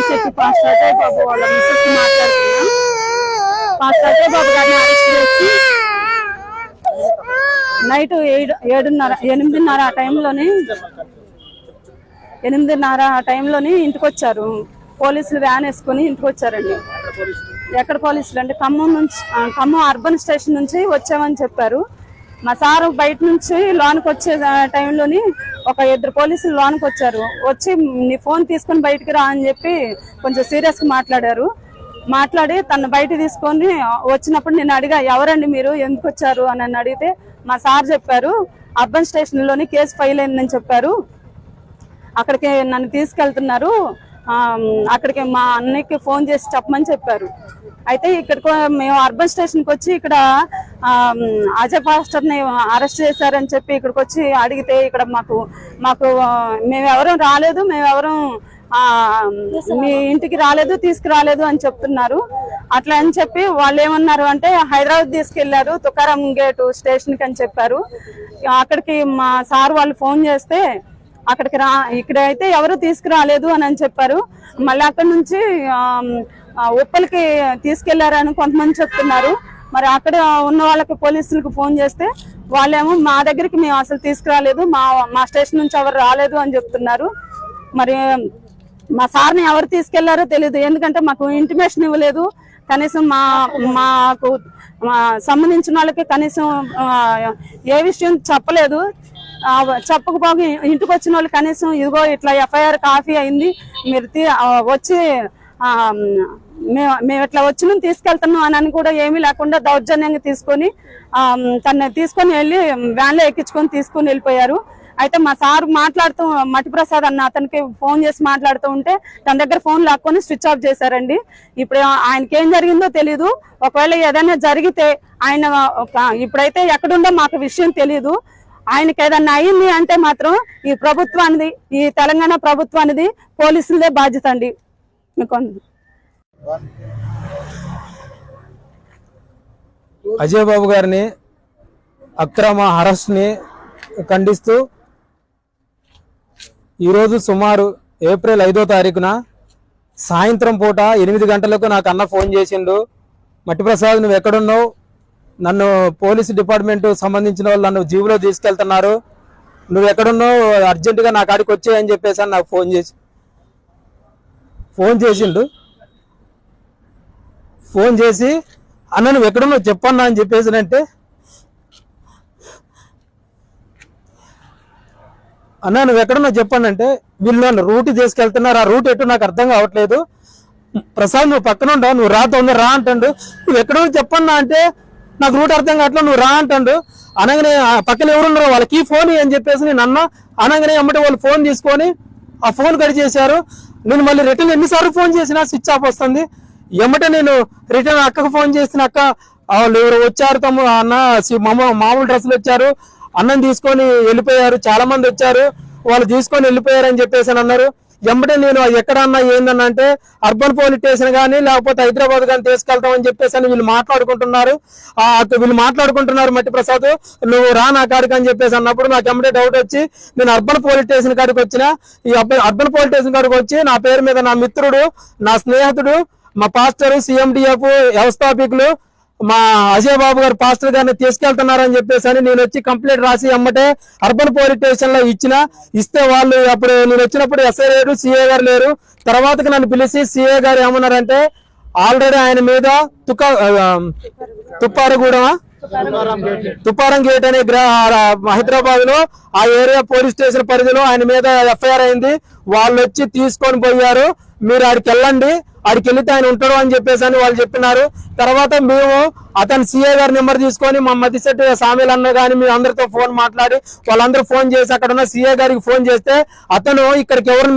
చెట్టు పాస్టర్ అజయ్ బాబు వాళ్ళ మిస్సెస్ మాట్లాడుతున్నాం. పాస్టర్ అజయ్ బాబు గారిని అరెస్ట్ చేసి నైట్ 8:30 ఆ టైంలోని ఇంటికి వచ్చారు. పోలీసులు వ్యాన్ వేసుకుని ఇంటికి వచ్చారండి. ఎక్కడ పోలీసులు అంటే ఖమ్మం అర్బన్ స్టేషన్ నుంచి వచ్చామని చెప్పారు. మా సారు బయట నుంచి లోనికి వచ్చే టైంలోని ఒక 2 పోలీసులు లోనికి వచ్చారు. వచ్చి నీ ఫోన్ తీసుకుని బయటికి రా అని చెప్పి కొంచెం సీరియస్ గా మాట్లాడి తను బయట తీసుకొని వచ్చినప్పుడు నేను అడిగా, ఎవరండి మీరు, ఎందుకు వచ్చారు అని అడిగితే మా సార్ చెప్పారు, అర్బన్ స్టేషన్ లోని కేసు ఫైల్ అయిందని చెప్పారు. అక్కడికి నన్ను తీసుకెళ్తున్నారు, అక్కడికి మా అన్నయ్యకి ఫోన్ చేసి చెప్పమని చెప్పారు. అయితే ఇక్కడికి మేము అర్బన్ స్టేషన్కి వచ్చి ఇక్కడ అజయ్ పాస్టర్ ని అరెస్ట్ చేశారని చెప్పి ఇక్కడికి వచ్చి అడిగితే ఇక్కడ మాకు మేమెవరం రాలేదు, మేమెవరం మీ ఇంటికి రాలేదు, తీసుకురాలేదు అని చెప్తున్నారు. అట్లా అని చెప్పి వాళ్ళు ఏమన్నారు అంటే హైదరాబాద్ తీసుకెళ్లారు, తుకారం గేటు స్టేషన్ కి అని చెప్పారు. అక్కడికి మా సార్ వాళ్ళు ఫోన్ చేస్తే అక్కడికి ఇక్కడైతే ఎవరు తీసుకురాలేదు అని చెప్పారు. మళ్ళీ అక్కడ నుంచి ఉప్పలకి తీసుకెళ్లారని కొంతమంది చెప్తున్నారు. మరి అక్కడ ఉన్న వాళ్ళకి పోలీసులకు ఫోన్ చేస్తే వాళ్ళేమో మా దగ్గరికి మేము అసలు తీసుకురాలేదు, మా స్టేషన్ నుంచి ఎవరు రాలేదు అని చెప్తున్నారు. మరి మా సార్ని ఎవరు తీసుకెళ్లారో తెలియదు, ఎందుకంటే మాకు ఇంటిమేషన్ ఇవ్వలేదు. కనీసం మాకు సంబంధించిన వాళ్ళకి కనీసం ఏ విషయం చెప్పలేదు. చెప్పకపోగా ఇంటికి వచ్చిన వాళ్ళు కనీసం ఇదిగో ఇట్లా ఎఫ్ఐఆర్ కాపీ అయింది, మీరు వచ్చి మేము ఇట్లా వచ్చి తీసుకెళ్తున్నాం అని కూడా ఏమీ లేకుండా దౌర్జన్యంగా తీసుకొని తను తీసుకొని వెళ్ళి వ్యాన్ లో ఎక్కించుకొని తీసుకొని వెళ్ళిపోయారు. అయితే మా సార్ మాట్లాడుతూ మట్టిప్రసాద్ అన్న అతనికి ఫోన్ చేసి మాట్లాడుతూ ఉంటే తన దగ్గర ఫోన్ లాక్కొని స్విచ్ ఆఫ్ చేశారండి. ఇప్పుడు ఆయనకి ఏం జరిగిందో తెలీదు. ఒకవేళ ఏదైనా జరిగితే ఆయన ఇప్పుడైతే ఎక్కడుందో మాకు విషయం తెలీదు. ఆయనకి ఏదన్నా అయింది అంటే మాత్రం ఈ ప్రభుత్వానికి, ఈ తెలంగాణ ప్రభుత్వానికి పోలీసులదే బాధ్యత అండి. అజయ్ బాబు గారిని అక్రమ అరెస్ట్ ని ఖండిస్తూ ఈరోజు సుమారు ఏప్రిల్ 5వ తారీఖున సాయంత్రం పూట 8 గంటలకు నాకు అన్న ఫోన్ చేసిండు. మట్టిప్రసాద్ నువ్వు ఎక్కడున్నావు, నన్ను పోలీసు డిపార్ట్మెంట్ సంబంధించిన వాళ్ళు నన్ను జీబులో తీసుకెళ్తున్నారు, నువ్వు ఎక్కడున్నావు, అర్జెంటుగా నా కాడికి వచ్చాయని చెప్పేసి నాకు ఫోన్ చేసిండు. ఫోన్ చేసి అన్న నువ్వు ఎక్కడున్నావు చెప్పన్నా అని చెప్పేసినంటే, అన్న నువ్వు ఎక్కడున్నావు చెప్పానంటే వీళ్ళు నన్ను రూట్ తీసుకెళ్తున్నారు, ఆ రూట్ ఎటు నాకు అర్థం కావట్లేదు, ప్రసాద్ నువ్వు పక్కన ఉండవు, నువ్వు రా తొందర రా అంటాడు. నువ్వు ఎక్కడో చెప్పన్నా అంటే నాకు రూట్ అర్థం కావట్లేదు, నువ్వు రా అంటాడు. అనగానే పక్కన ఎవరున్నారో వాళ్ళకి ఫోన్ అని చెప్పేసి నేను అన్న అనగానే అమ్మటి వాళ్ళు ఫోన్ తీసుకొని ఆ ఫోన్ కట్ చేశారు. నేను మళ్ళీ రిటర్న్ ఎన్నిసార్లు ఫోన్ చేసినా స్విచ్ ఆఫ్ వస్తుంది. ఎమ్మటే నేను రిటర్న్ అక్కకు ఫోన్ చేసిన అక్క వాళ్ళు ఎవరు వచ్చారు, అన్న మామూలు డ్రెస్సులు వచ్చారు, అన్నం తీసుకొని వెళ్ళిపోయారు, చాలా మంది వచ్చారు, వాళ్ళు తీసుకొని వెళ్ళిపోయారు అని చెప్పేసి అన్నారు. ఎమ్మటే నేను ఎక్కడన్నా ఏందన్నా అంటే అర్బన్ పోలీస్ స్టేషన్ కానీ లేకపోతే హైదరాబాద్ కానీ తీసుకెళ్తామని చెప్పేసి వీళ్ళు మాట్లాడుకుంటున్నారు. మట్టిప్రసాద్ నువ్వు రా నా కాడికి అని చెప్పేసి అన్నప్పుడు నాకు ఎమ్మటే డౌట్ వచ్చి నేను అర్బన్ పోలీస్ స్టేషన్ కాడికి వచ్చిన. ఈ అర్బన్ పోలీస్ స్టేషన్ కాడికి వచ్చి నా పేరు మీద నా మిత్రుడు, నా స్నేహితుడు, మా పాస్టర్, CMDF వ్యవస్థాపకులు మా అజయ్ బాబు గారు పాస్టర్ గారిని తీసుకెళ్తున్నారని చెప్పేసి నేను వచ్చి కంప్లైంట్ రాసి అమ్మటే అర్బన్ పోలీస్ స్టేషన్ లో ఇస్తే వాళ్ళు అప్పుడు నేను వచ్చినప్పుడు SI లేరు, CA గారు లేరు. తర్వాతకి నన్ను పిలిచి CA గారు ఏమన్నారంటే ఆల్రెడీ ఆయన మీద తుప్పారం గేట్ అనే హైదరాబాద్ లో ఆ ఏరియా పోలీస్ స్టేషన్ పరిధిలో ఆయన మీద FIR అయింది, వాళ్ళు వచ్చి తీసుకొని పోయారు, మీరు ఆడికి వెళ్ళండి, ఆడికి వెళ్తే ఆయన ఉంటాడు అని చెప్పేసి వాళ్ళు చెప్పినారు. తర్వాత మేము అతను CA గారి నెంబర్ తీసుకొని మా మధ్యశెట్టి సామీల్ అన్న కానీ మీ అందరితో ఫోన్ మాట్లాడి వాళ్ళందరూ ఫోన్ చేసి అక్కడ ఉన్న CA గారికి ఫోన్ చేస్తే అతను ఇక్కడికి ఎవరు